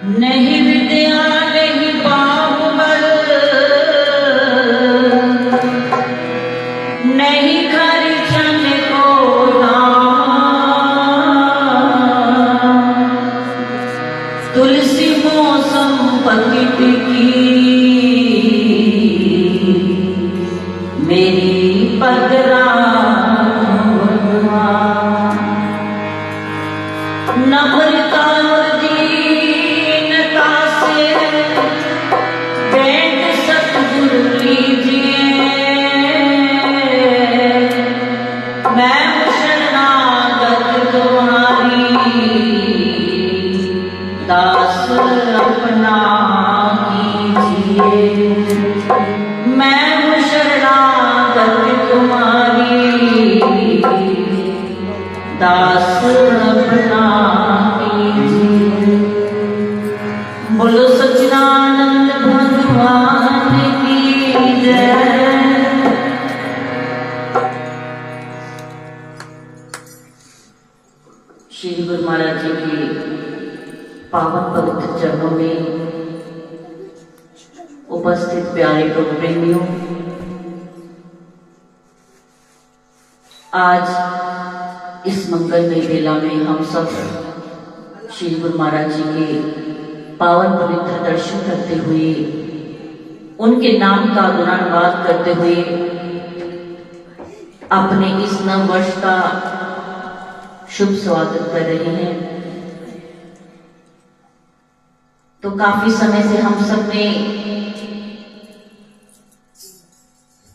नहीं विद्या नहीं बाहुबल, नहीं खर्चन को दाम, तुलसी मौसम पतित की मेरी पदरा नम्रता और दीनता से भेंट सतगुरु लीजिए। मैं शरणागत तुम्हारी, दास अपना कीजिए। मैं शरणागत तुम्हारी, दास अपना कीजिए। बोलो सच्चिदानंद भगवान की जय। श्री गुरु महाराज जी के पावन पवित्र चरणों में उपस्थित प्यारे प्रभु प्रेमियों, आज इस मंगलमय बेला में हम सब श्री गुरु महाराज जी के पावन पवित्र दर्शन करते हुए, उनके नाम का गुणानुवाद करते हुए अपने इस नव वर्ष का शुभ स्वागत कर रहे हैं। तो काफी समय से हम सब ने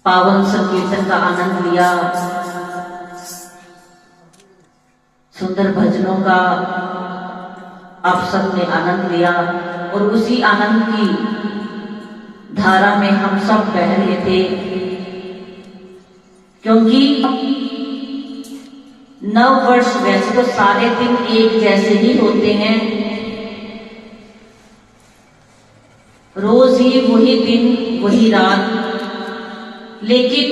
पावन संकीर्तन का आनंद लिया, सुंदर भजनों का आप सब ने आनंद लिया, और उसी आनंद की धारा में हम सब बह रहे थे। क्योंकि नव वर्ष वैसे तो सारे दिन एक जैसे ही होते हैं, रोज ही वही दिन वही रात, लेकिन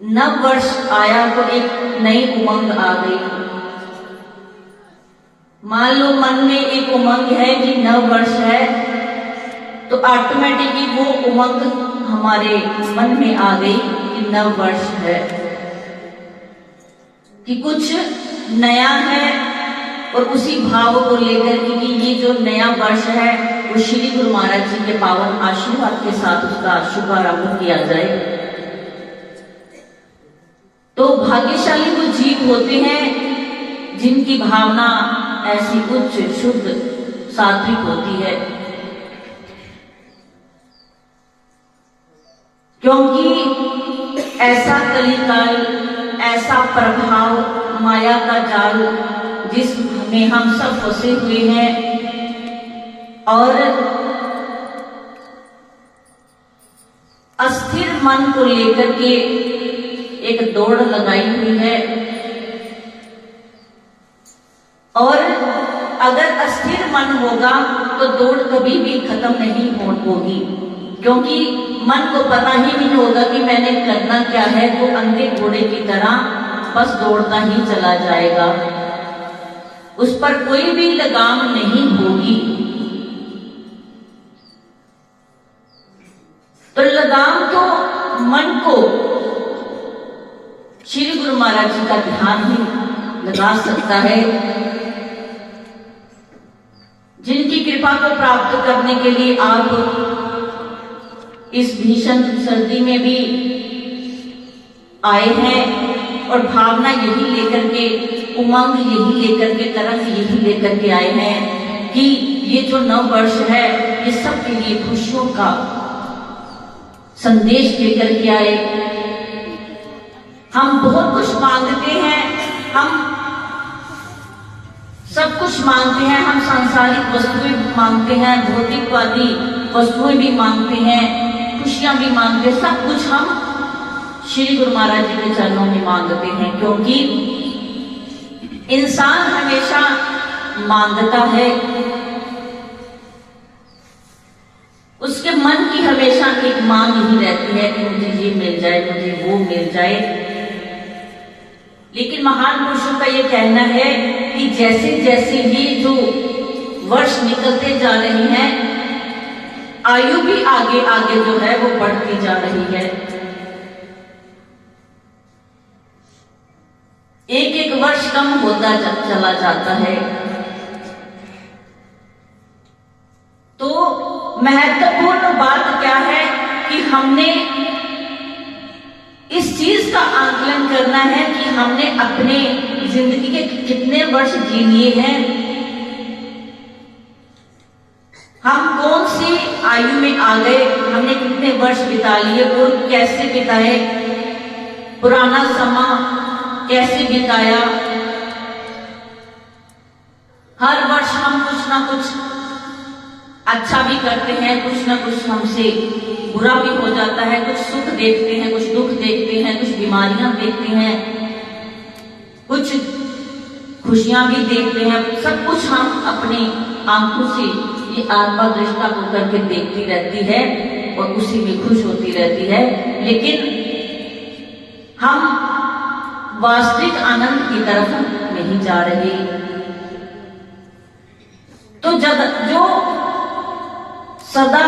नव वर्ष आया तो एक नई उमंग आ गई। मान लो मन में एक उमंग है कि नव वर्ष है, तो ऑटोमेटिकली वो उमंग हमारे मन में आ गई कि नव वर्ष है, कि कुछ नया है। और उसी भाव को लेकर कि ये जो नया वर्ष है वो श्री गुरु महाराज जी के पावन आशीर्वाद के साथ उसका शुभारंभ किया जाए। तो भाग्यशाली वो जीव होते हैं जिनकी भावना ऐसी उच्च शुद्ध सात्विक होती है, क्योंकि ऐसा कलिकाल, ऐसा प्रभाव, माया का जाल जिसमें हम सब फंसे हुए हैं, और अस्थिर मन को लेकर के एक दौड़ लगाई हुई है। और अगर अस्थिर मन होगा तो दौड़ कभी भी खत्म नहीं होगी, क्योंकि मन को पता ही नहीं होगा कि मैंने करना क्या है। वो अंधे घोड़े की तरह बस दौड़ता ही चला जाएगा, उस पर कोई भी लगाम नहीं होगी। तो लगाम तो मन को श्री गुरु महाराज जी का ध्यान ही लगा सकता है। जिनकी कृपा को प्राप्त करने के लिए आप इस भीषण सर्दी में भी आए हैं, और भावना यही लेकर के, उमंग यही लेकर के, तरंग यही लेकर के आए हैं कि ये जो नव वर्ष है ये सबके लिए खुशियों का संदेश लेकर के आए। हम बहुत कुछ मांगते हैं, हम सब कुछ मांगते हैं, हम सांसारिक वस्तुएं मांगते हैं, भौतिकवादी वस्तुएं भी मांगते हैं, खुशियां भी मांगते हैं, सब कुछ हम श्री गुरु महाराज जी के चरणों में मांगते हैं। क्योंकि इंसान हमेशा मांगता है, उसके मन की हमेशा एक मांग ही रहती है कि मुझे ये मिल जाए, मुझे वो मिल जाए। लेकिन महान पुरुषों का ये कहना है कि जैसे जैसे ये जो वर्ष निकलते जा रहे हैं, आयु भी आगे आगे जो है वो बढ़ती जा रही है। एक एक वर्ष कम होता चला जाता है। तो महत्वपूर्ण बात क्या है कि हमने इस चीज का आकलन करना है कि हमने अपने जिंदगी के कितने वर्ष जी लिए हैं, हम कौन सी आयु में आ गए, हमने कितने वर्ष बिता लिए और कैसे बिताए, पुराना समा कैसे बिताया। हर वर्ष हम कुछ ना कुछ अच्छा भी करते हैं, कुछ ना कुछ हमसे बुरा भी हो जाता है, कुछ सुख देखते हैं, कुछ दुख देखते हैं, कुछ बीमारियां देखते हैं, कुछ खुशियां भी देखते हैं। सब कुछ हम अपनी आंखों से ये आत्मा दृष्टा को करके देखती रहती है और उसी में खुश होती रहती है, लेकिन हम वास्तविक आनंद की तरफ नहीं जा रहे। तो जब जो सदा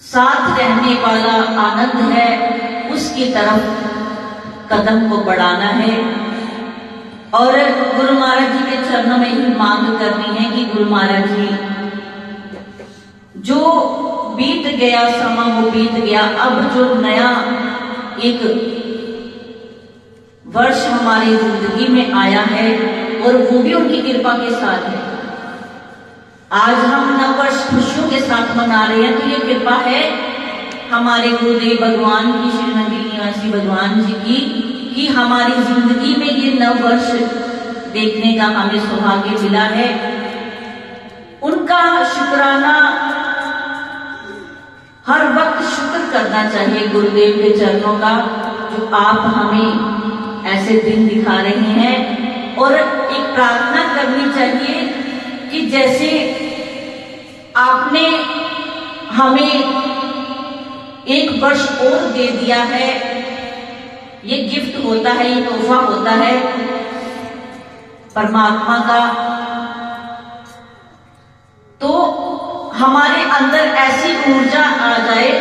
साथ रहने वाला आनंद है उसकी तरफ कदम को बढ़ाना है और गुरु महाराज जी के चरणों में ही मांग करनी है कि गुरु महाराज जी, जो बीत गया समा वो बीत गया, अब जो नया एक वर्ष हमारी जिंदगी में आया है और वो भी उनकी कृपा के साथ है। आज हम नववर्ष खुशियों के साथ मना रहे हैं, तो ये कृपा है हमारे गुरुदेव भगवान की, श्री नंदी निवासी भगवान जी की, कि हमारी जिंदगी में ये नववर्ष देखने का हमें सौभाग्य मिला है। उनका शुक्राना हर वक्त शुक्र करना चाहिए गुरुदेव के चरणों का, जो आप हमें ऐसे दिन दिखा रहे हैं। और एक प्रार्थना करनी चाहिए कि जैसे आपने हमें एक वर्ष और दे दिया है, ये गिफ्ट होता है, ये तोहफा होता है परमात्मा का, तो हमारे अंदर ऐसी ऊर्जा आ जाए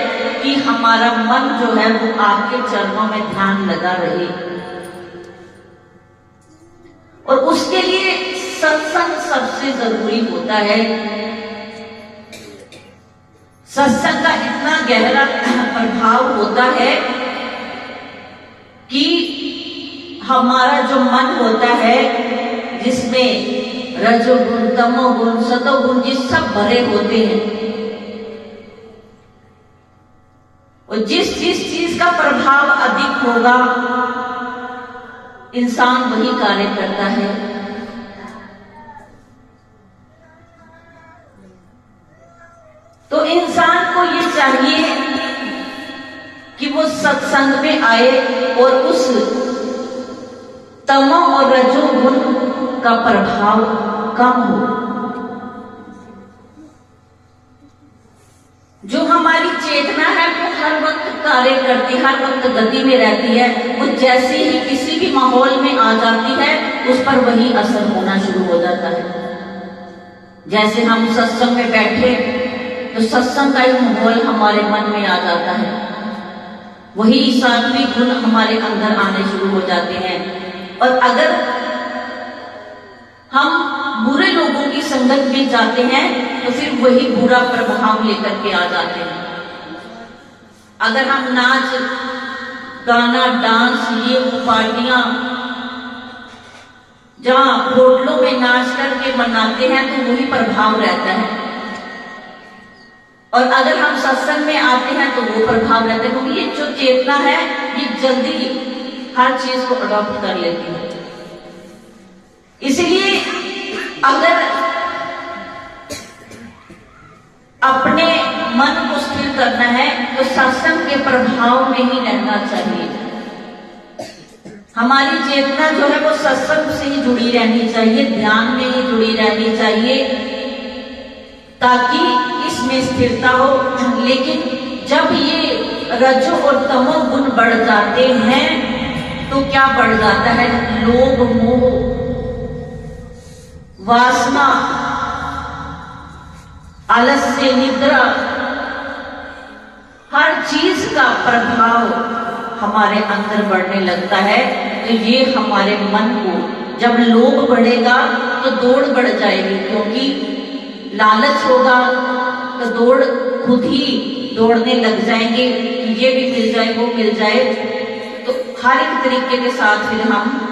कि हमारा मन जो है वो आपके चरणों में ध्यान लगा रहे। और उसके लिए सत्संग सबसे जरूरी होता है। सत्संग का इतना गहरा प्रभाव होता है कि हमारा जो मन होता है, जिसमें रजोगुण, तमोगुण, सतोगुण ये सब भरे होते हैं, और जिस चीज का प्रभाव अधिक होगा इंसान वही कार्य करता है। तो इंसान को ये चाहिए कि वो सत्संग में आए और उस तमो और रजोगुण का प्रभाव कम हो। जो हमारी चेतना है वो हर वक्त कार्य करती, हर वक्त गति में रहती है, वो जैसे ही किसी भी माहौल में आ जाती है उस पर वही असर होना शुरू हो जाता है। जैसे हम सत्संग में बैठे तो सत्संग का एक माहौल हमारे मन में आ जाता है, वही सात्विक गुण हमारे अंदर आने शुरू हो जाते हैं। और अगर हम बुरे लोगों की संगत में जाते हैं तो फिर वही बुरा प्रभाव लेकर के आ जाते हैं। अगर हम नाच गाना डांस ये वो पार्टियां जहां होटलों में नाच करके मनाते हैं तो वही प्रभाव रहता है, और अगर हम सत्संग में आते हैं तो वो प्रभाव रहता है, क्योंकि ये जो चेतना है ये जल्दी हर चीज को अडॉप्ट कर लेती है। इसलिए अगर अपने मन को स्थिर करना है तो सत्संग के प्रभाव में ही रहना चाहिए। हमारी चेतना जो है वो सत्संग से ही जुड़ी रहनी चाहिए, ध्यान में ही जुड़ी रहनी चाहिए, ताकि इसमें स्थिरता हो। लेकिन जब ये रजो और तमो गुण बढ़ जाते हैं तो क्या बढ़ जाता है? लोभ, मोह, वासना, आलस्य, निद्रा, हर चीज का प्रभाव हमारे अंदर बढ़ने लगता है। तो ये हमारे मन को, जब लोभ बढ़ेगा तो दौड़ बढ़ जाएगी, क्योंकि लालच होगा तो दौड़ खुद ही दौड़ने लग जाएंगे कि ये भी मिल जाए, वो मिल जाए। तो हर एक तरीके के साथ फिर हम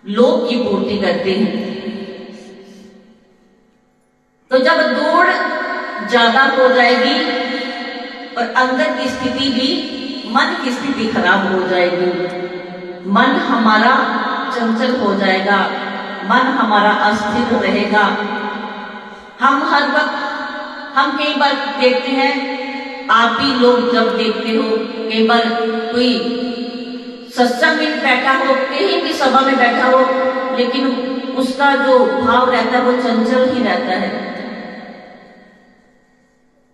लोभ की पूर्ति करते हैं। तो जब दौड़ ज्यादा हो जाएगी और अंदर की स्थिति भी, मन की स्थिति खराब हो जाएगी, मन हमारा चंचल हो जाएगा, मन हमारा अस्थिर रहेगा। हम हर वक्त, हम कई बार देखते हैं, आप भी लोग जब देखते हो, कई बार कोई सत्संग में बैठा हो, कहीं भी सभा में बैठा हो, लेकिन उसका जो भाव रहता है वो चंचल ही रहता है।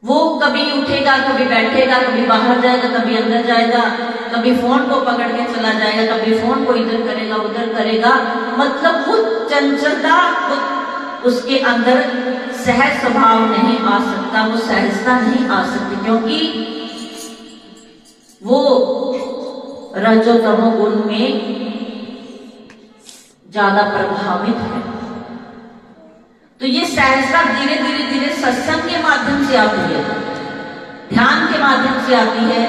वो कभी उठेगा, कभी बैठेगा, कभी बाहर जाएगा, कभी अंदर जाएगा, कभी फोन को पकड़ के चला जाएगा, कभी फोन को इधर करेगा, उधर करेगा। मतलब वो चंचलता, उसके अंदर सहज स्वभाव नहीं आ सकता, वो सहजता नहीं आ सकती, क्योंकि वो रजो तमो गुण में ज्यादा प्रभावित है। तो ये सहजता धीरे धीरे धीरे सत्संग के माध्यम से आती है, ध्यान के माध्यम से आती है।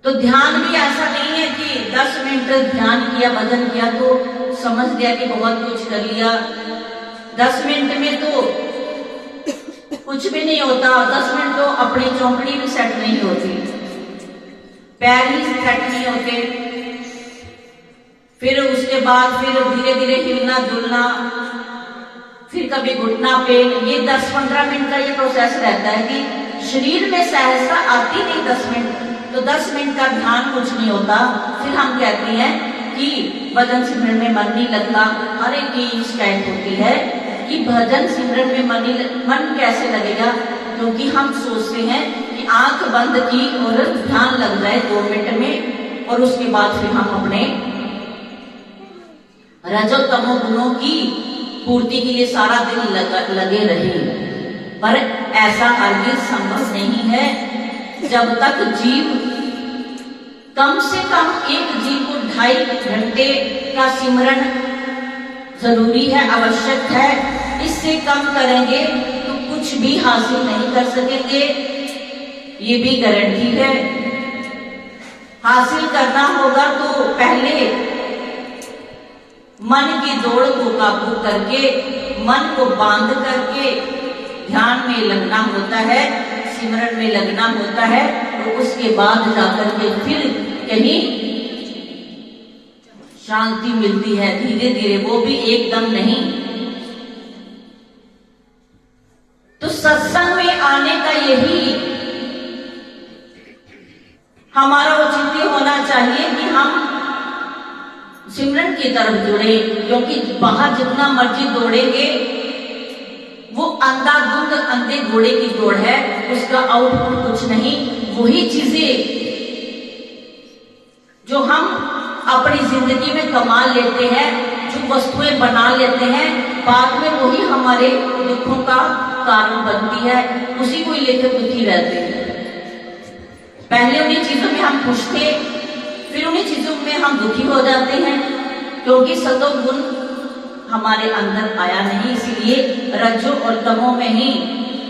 तो ध्यान भी ऐसा नहीं है कि 10 मिनट ध्यान किया, भजन किया तो समझ लिया कि बहुत कुछ कर लिया। 10 मिनट में तो कुछ भी नहीं होता। 10 मिनट तो अपनी चौकड़ी भी सेट नहीं होती, पैर ही सेट नहीं होते। फिर उसके बाद फिर धीरे धीरे हिलना जुलना, फिर कभी घुटना पेन, ये 10-15 मिनट का ये प्रोसेस रहता है कि शरीर में सहजता आती नहीं 10 मिनट। तो 10 मिनट का ध्यान कुछ नहीं होता। फिर हम कहते हैं कि भजन सिमरन में मन नहीं लगता। अरे की शिकायत होती है कि भजन सिमरन में मन कैसे लगेगा, क्योंकि हम सोचते हैं कि आंख बंद की और ध्यान लग जाए 2 मिनट में, और उसके बाद फिर हम अपने रजो तमो गुणों की पूर्ति के लिए सारा दिन लगे रहे। पर ऐसा हरगिज संभव नहीं है। जब तक जीव, कम से कम एक जीव को 2.5 घंटे का सिमरन जरूरी है, आवश्यक है। इससे कम करेंगे तो कुछ भी हासिल नहीं कर सकेंगे, ये भी गारंटी है। हासिल करना होगा तो पहले मन की दौड़ को काबू करके, मन को बांध करके ध्यान में लगना होता है, सिमरन में लगना होता है, और उसके बाद जाकर के फिर कहीं शांति मिलती है धीरे धीरे, वो भी एकदम नहीं। तो सत्संग में आने का यही हमारा औचित्य होना चाहिए कि हम सिमरन की तरफ जुड़े, क्योंकि बाहर जितना मर्जी दौड़ेंगे वो अंधाधुंध अंधे घोड़े की दौड़ है, उसका आउटपुट कुछ नहीं। वही चीजें जो हम अपनी जिंदगी में कमा लेते हैं, जो वस्तुएं बना लेते हैं, बाद में वही हमारे दुखों का कारण बनती है, उसी को लेकर दुखी रहते हैं। पहले उन्हीं चीजों में हम खुश थे, फिर उन्हीं चीजों में हम दुखी हो जाते हैं, क्योंकि सतो गुण हमारे अंदर आया नहीं। इसीलिए रजो और तमो में ही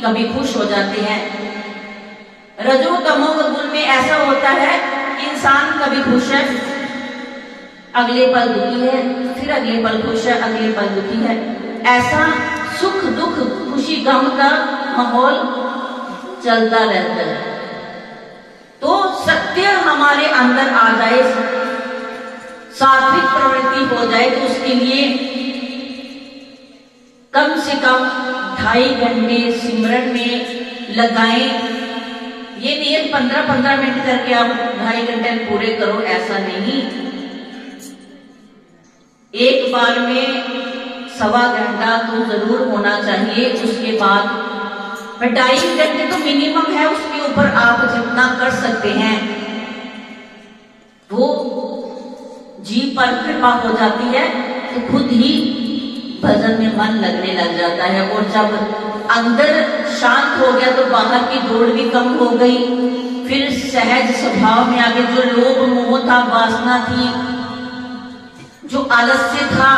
कभी खुश हो जाते हैं। रजो तमो गुण में ऐसा होता है, इंसान कभी खुश है, अगले पल दुखी है, फिर अगले पल खुश है, अगले पल दुखी है। ऐसा सुख दुख खुशी गम का माहौल चलता रहता है। तो सत्य हमारे अंदर आ जाए, सात्विक प्रवृत्ति हो जाए, तो उसके लिए कम से कम 2.5 घंटे सिमरन में लगाएं। ये नहीं है 15-15 मिनट करके आप 2.5 घंटे पूरे करो, ऐसा नहीं। एक बार में 1.25 घंटा तो जरूर होना चाहिए। उसके बाद 2.5 घंटे तो मिनिमम है, उसके ऊपर आप जितना कर सकते हैं वो जी पर कृपा हो जाती है तो खुद ही भजन में मन लगने लग जाता है। और जब अंदर शांत हो गया तो बाहर की दौड़ भी कम हो गई। फिर सहज स्वभाव में आगे जो लोभ मोह था, वासना थी, जो आलस्य था,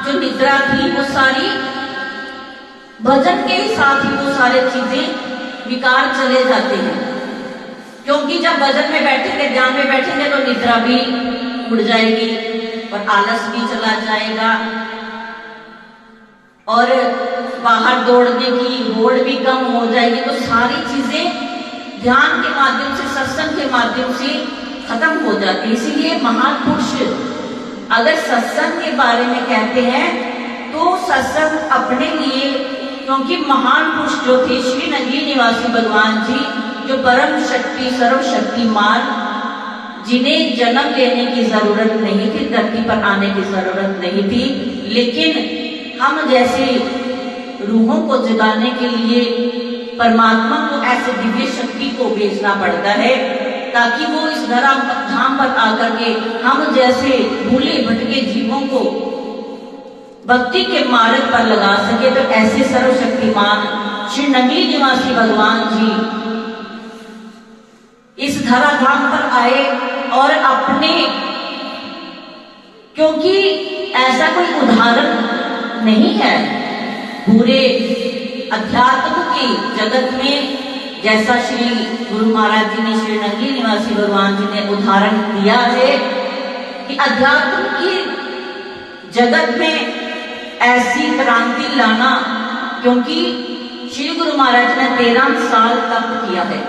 जो निद्रा थी, वो सारी भजन के साथ ही वो सारे चीजें विकार चले जाते हैं। क्योंकि जब भजन में बैठेंगे, ध्यान में बैठेंगे तो निद्रा भी उड़ जाएगी और आलस भी चला जाएगा और बाहर दौड़ने की होड़ भी कम हो जाएगी। तो सारी चीजें ध्यान के माध्यम से, सत्संग के माध्यम से खत्म हो जाती है। इसीलिए महान पुरुष अगर सत्संग के बारे में कहते हैं तो सत्संग अपने लिए, क्योंकि महान पुरुष जो थे श्री नगरी निवासी भगवान जी, जो परम शक्ति सर्वशक्तिमान, जिन्हें जन्म लेने की जरूरत नहीं थी, धरती पर आने की जरूरत नहीं थी, लेकिन हम जैसे रूहों को जगाने के लिए परमात्मा को ऐसे दिव्य शक्ति को भेजना पड़ता है ताकि वो इस धाम पर आकर के हम जैसे भूले भटके जीवों को भक्ति के मार्ग पर लगा सके। तो ऐसे सर्वशक्तिमान श्री नगरी निवासी भगवान जी इस धराधाम पर आए और अपने, क्योंकि ऐसा कोई उदाहरण नहीं है पूरे अध्यात्म के जगत में जैसा श्री गुरु महाराज जी ने, श्री नगरी निवासी भगवान जी ने उदाहरण दिया है कि अध्यात्म की जगत में ऐसी क्रांति लाना। क्योंकि श्री गुरु महाराज ने 13 साल तप किया है।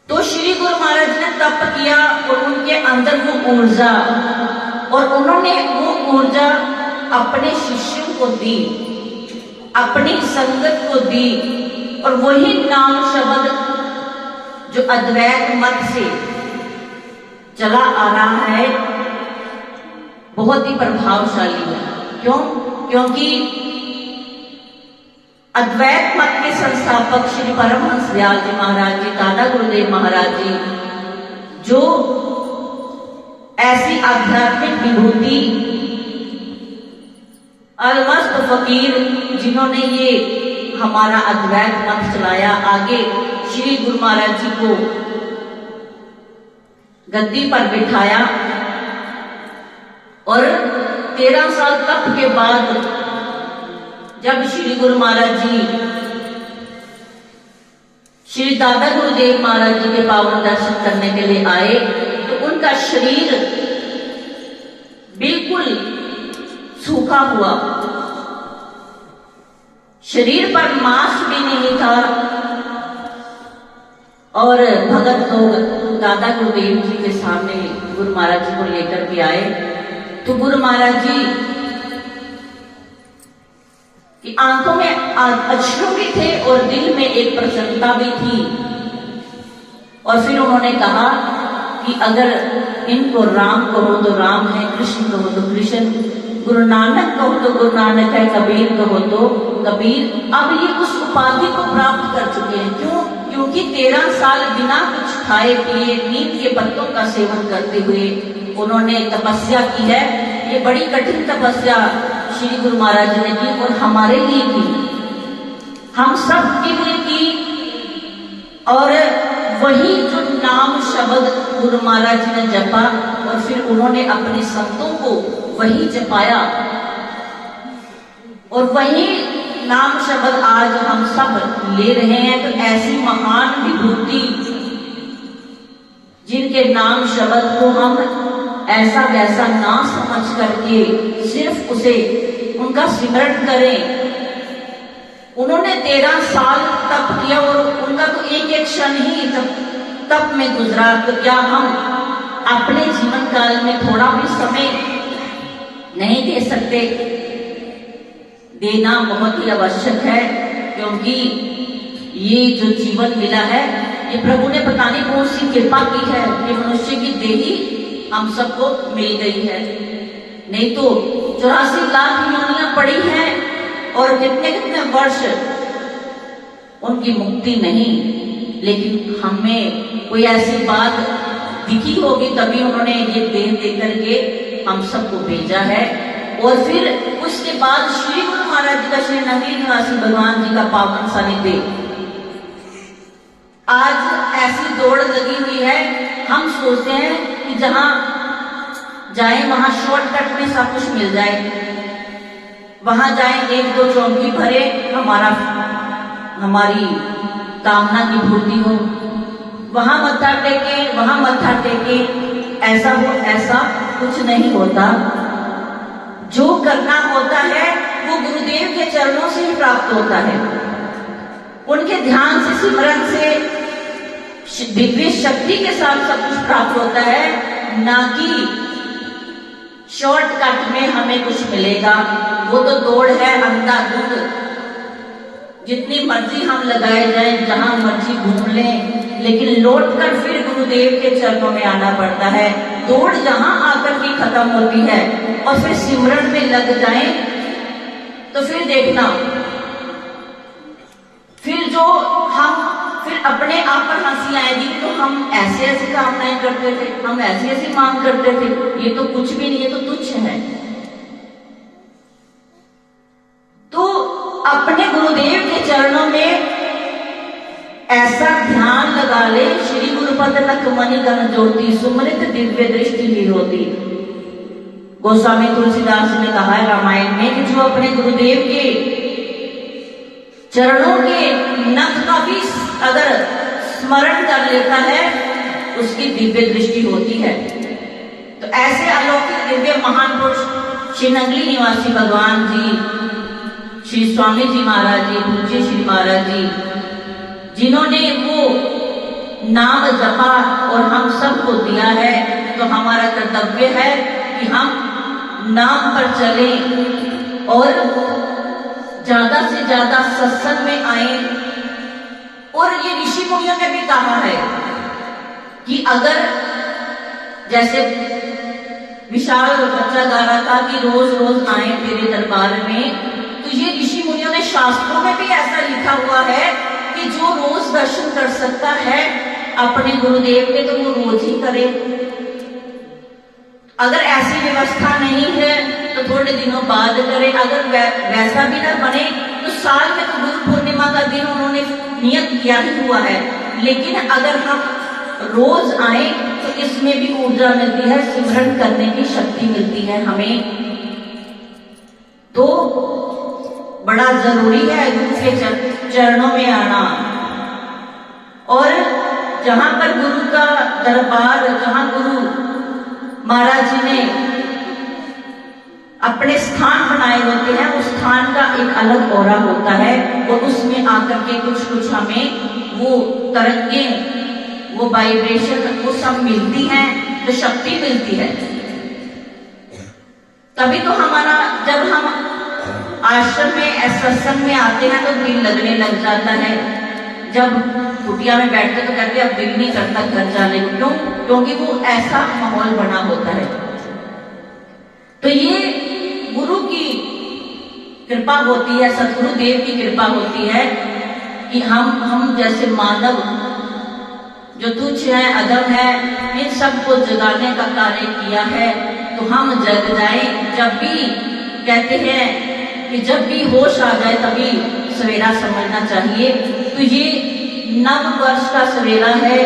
तो श्री गुरु महाराज ने तप किया और उनके अंदर वो ऊर्जा, और उन्होंने वो ऊर्जा अपने शिष्यों को दी, अपनी संगत को दी, और वही नाम शब्द जो अद्वैत मत से चला आ रहा है बहुत ही प्रभावशाली है। क्यों? क्योंकि अद्वैत मत के संस्थापक श्री परमहंस दयाल जी महाराज जी, दादा गुरुदेव महाराज जी, जो ऐसी आध्यात्मिक विभूति अलमस्त फकीर जिन्होंने ये हमारा अद्वैत मत चलाया, आगे श्री गुरु महाराज जी को गद्दी पर बिठाया और 13 साल तप के बाद जब श्री गुरु महाराज जी श्री दादा गुरुदेव महाराज जी के पावन दर्शन करने के लिए आए तो उनका शरीर बिल्कुल सूखा हुआ, शरीर पर मांस भी नहीं था। और भगत लोग दादा गुरुदेव जी के सामने गुरु महाराज जी को लेकर के आए तो गुरु महाराज जी की आंखों में अश्रु भी थे और दिल में एक प्रसन्नता भी थी। और फिर उन्होंने कहा कि अगर इनको राम कहो तो राम है, कृष्ण कहो तो कृष्ण, गुरु नानक कहो तो गुरु नानक है, कबीर कहो तो कबीर। अब ये उस उपाधि को प्राप्त कर चुके हैं। क्यों? क्योंकि 13 साल बिना कुछ खाए पिए नीम के पत्तों का सेवन करते हुए उन्होंने तपस्या की है। ये बड़ी कठिन तपस्या श्री गुरु महाराज जी ने की और हमारे लिए की, हम सब के लिए की। और वही जो नाम शब्द गुरु महाराज जी ने जपा और फिर उन्होंने अपने संतों को वही जपाया और वही नाम शब्द आज हम सब ले रहे हैं। तो ऐसी महान विभूति जिनके नाम शब्द को हम ऐसा वैसा ना समझ करके सिर्फ उसे उनका स्मरण करें। उन्होंने 13 साल तप किया और उनका तो एक एक क्षण ही तप में गुजरा। तो क्या हम अपने जीवन काल में थोड़ा भी समय नहीं दे सकते? देना बहुत ही आवश्यक है, क्योंकि ये जो जीवन मिला है ये प्रभु ने पता नहीं कौन सी कृपा की है कि मनुष्य की देही हम सबको मिल गई है। नहीं तो 84 लाख योनियां पड़ी हैं और कितने कितने वर्ष उनकी मुक्ति नहीं। लेकिन हमें कोई ऐसी बात दिखी होगी, तभी उन्होंने ये देह दे करके हम सबको भेजा है। और फिर उसके बाद श्री गुरु महाराज जी का, श्री नगरी निवासी भगवान जी का पावन सानिध्य, आज ऐसी दौड़ लगी हुई है। हम सोचते हैं कि जहां जाए वहां शॉर्टकट में सब कुछ मिल जाए, वहां जाए एक दो चौकी भरे, हमारी कामना की पूर्ति हो, वहां मत्था टेके, वहां मत्था टेके, ऐसा हो, ऐसा कुछ नहीं होता। जो करना होता है वो गुरुदेव के चरणों से ही प्राप्त होता है। उनके ध्यान से, सिमरन से, दिव्य शक्ति के साथ सब कुछ प्राप्त होता है, ना कि शॉर्टकट में हमें कुछ मिलेगा। वो तो दौड़ है अंधाधुंध, जितनी मर्जी हम लगाए जाएं, जहां मर्जी घूम लें, लेकिन लौटकर फिर गुरुदेव के चरणों में आना पड़ता है। दौड़ जहां आकर के खत्म होती है और फिर सिमरन में लग जाएं, तो फिर देखना, फिर जो हम फिर अपने आप पर हंसी आएगी, तो हम ऐसे ऐसे कामनाएं करते थे, हम ऐसी ऐसी मांग करते थे, ये तो कुछ भी नहीं, ये तो तुच्छ है। तो अपने गुरुदेव के चरणों में ऐसा ध्यान लगा ले, श्री गुरुपद लखमणि गण ज्योति, सुमृत दिव्य दृष्टि ही होती। गोस्वामी तुलसीदास ने कहा है रामायण में कि जो अपने गुरुदेव के चरणों के नख का भी अगर स्मरण कर लेता है, उसकी दिव्य दृष्टि होती है। तो ऐसे अलौकिक दिव्य महान पुरुष श्री नगरी निवासी भगवान जी, श्री स्वामी जी महाराज जी, पूज्य श्री महाराज जी, जिन्होंने वो नाम जपा और हम सबको दिया है, तो हमारा कर्तव्य है कि हम नाम पर चलें और ज्यादा से ज्यादा सत्संग में आए। और ये ऋषि मुनियों ने भी कहा है कि अगर जैसे विशाल बच्चा गा रहा था कि रोज रोज आए तेरे दरबार में, तो ये ऋषि मुनियों ने शास्त्रों में भी ऐसा लिखा हुआ है कि जो रोज दर्शन कर सकता है अपने गुरुदेव के, तो वो रोज ही करे। अगर ऐसी व्यवस्था नहीं है तो थोड़े दिनों बाद करे। अगर वैसा भी ना बने तो साल में तो गुरु पूर्णिमा का दिन उन्होंने नियत किया ही हुआ है, लेकिन अगर हम रोज आए तो इसमें भी ऊर्जा मिलती है, सिमरन करने की शक्ति मिलती है हमें। तो बड़ा जरूरी है गुरु के चरणों में आना। और जहां पर गुरु का दरबार, जहां गुरु महाराज जी ने अपने स्थान बनाए होते हैं, उस स्थान का एक अलग औरा होता है और उसमें आकर के कुछ कुछ हमें वो तरंगें, वो वाइब्रेशन, वो सब मिलती हैं, तो शक्ति मिलती है। तभी तो हमारा, जब हम आश्रम में सत्संग में आते हैं तो दिल लगने लग जाता है। जब कुटिया में बैठते तो कहते अब दिल नहीं करता घर जाने को, क्यों? क्योंकि वो ऐसा माहौल बना होता है। तो ये गुरु की कृपा होती है, सतगुरु देव की कृपा होती है कि हम जैसे मानव जो तुच्छ है, अदम है, इन सबको जगाने का कार्य किया है, तो हम जग जाएं। जब भी कहते हैं कि जब भी होश आ जाए तभी सवेरा समझना चाहिए, तो ये नव वर्ष का सवेरा है,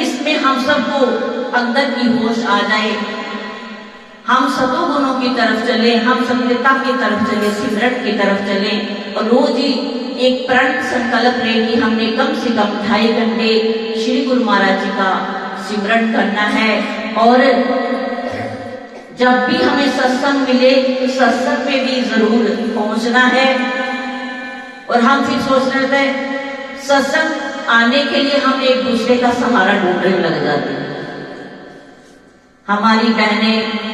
इसमें हम सबको अंदर की होश आ जाए, हम सतों गुणों की तरफ चले, हम सभ्यता की तरफ चले, सिमरन की तरफ चले। और रोज ही एक प्रण संकल्प ले कि हमने कम से कम 2.5 घंटे श्री गुरु महाराज जी का सिमरन करना है। और जब भी हमें सत्संग मिले तो सत्संग में भी जरूर पहुंचना है। और हम फिर सोच रहे थे सत्संग आने के लिए हम एक दूसरे का सहारा ढूंढने लग जाते हैं। हमारी बहनें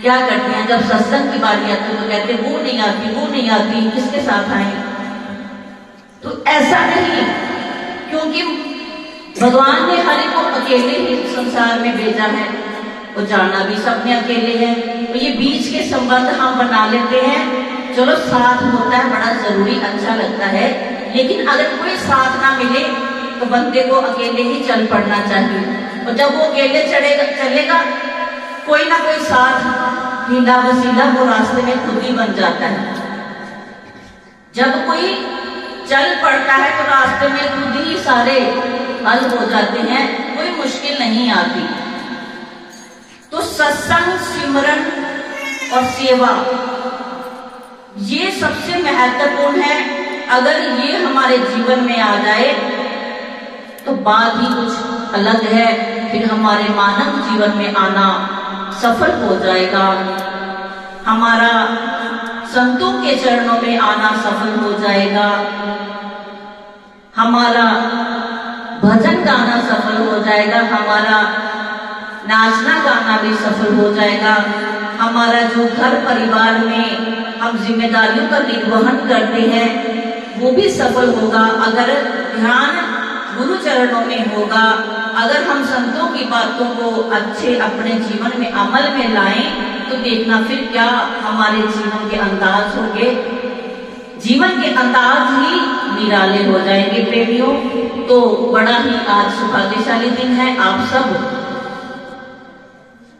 क्या करती हैं, जब सत्संग की बारी आती है तो कहते वो नहीं आती, वो नहीं आती, किसके साथ आए? तो ऐसा नहीं, क्योंकि भगवान ने हर एक को अकेले ही संसार में भेजा है, वो जाना भी सबने अकेले है। तो ये बीच के संबंध हम बना लेते हैं, चलो साथ होता है बड़ा जरूरी, अच्छा लगता है, लेकिन अगर कोई साथ ना मिले तो बंदे को अकेले ही चल पड़ना चाहिए। और जब वो अकेले चलेगा कोई ना कोई साथ हीला वसीला वो रास्ते में खुद ही बन जाता है। जब कोई चल पड़ता है तो रास्ते में खुद ही सारे हल हो जाते हैं, कोई मुश्किल नहीं आती। तो सत्संग, सिमरन और सेवा ये सबसे महत्वपूर्ण है। अगर ये हमारे जीवन में आ जाए तो बात ही कुछ अलग है, फिर हमारे मानव जीवन में आना सफल हो जाएगा। हमारा संतों के चरणों में आना सफल हो जाएगा, हमारा भजन गाना सफल हो जाएगा, हमारा नाचना गाना भी सफल हो जाएगा, हमारा जो घर परिवार में हम जिम्मेदारियों का निर्वहन करते हैं वो भी सफल होगा। अगर ध्यान गुरु चरणों में होगा, अगर हम संतों की बातों को अच्छे अपने जीवन में अमल में लाएं तो देखना फिर क्या हमारे जीवन के अंदाज होंगे, जीवन के अंदाज ही निराले हो जाएंगे प्रेमियों। तो बड़ा ही आज सौभाग्यशाली दिन है। आप सब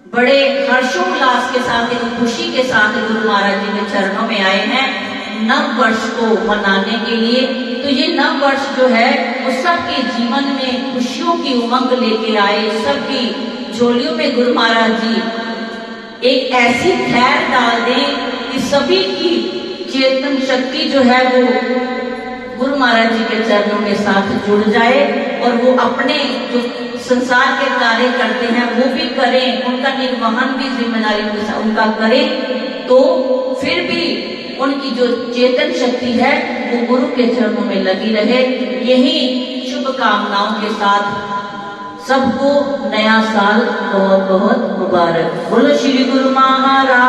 बड़े हर्षोल्लास के साथ, एक खुशी के साथ गुरु महाराज जी के चरणों में आए हैं नव वर्ष को मनाने के लिए। तो ये नव वर्ष जो है वो सबके जीवन में खुशियों की उमंग लेके आए, सबकी झोलियों में गुरु महाराज जी एक ऐसी खैर डाल दें कि सभी की चेतन शक्ति जो है वो गुरु महाराज जी के चरणों के साथ जुड़ जाए और वो अपने जो संसार के कार्य करते हैं वो भी करें, उनका निर्वहन भी जिम्मेदारी उनका करें। तो फिर भी उनकी जो चेतन शक्ति है वो गुरु के चरणों में लगी रहे। यही शुभकामनाओं के साथ सबको नया साल बहुत बहुत मुबारक। बोलो श्री गुरु महाराज।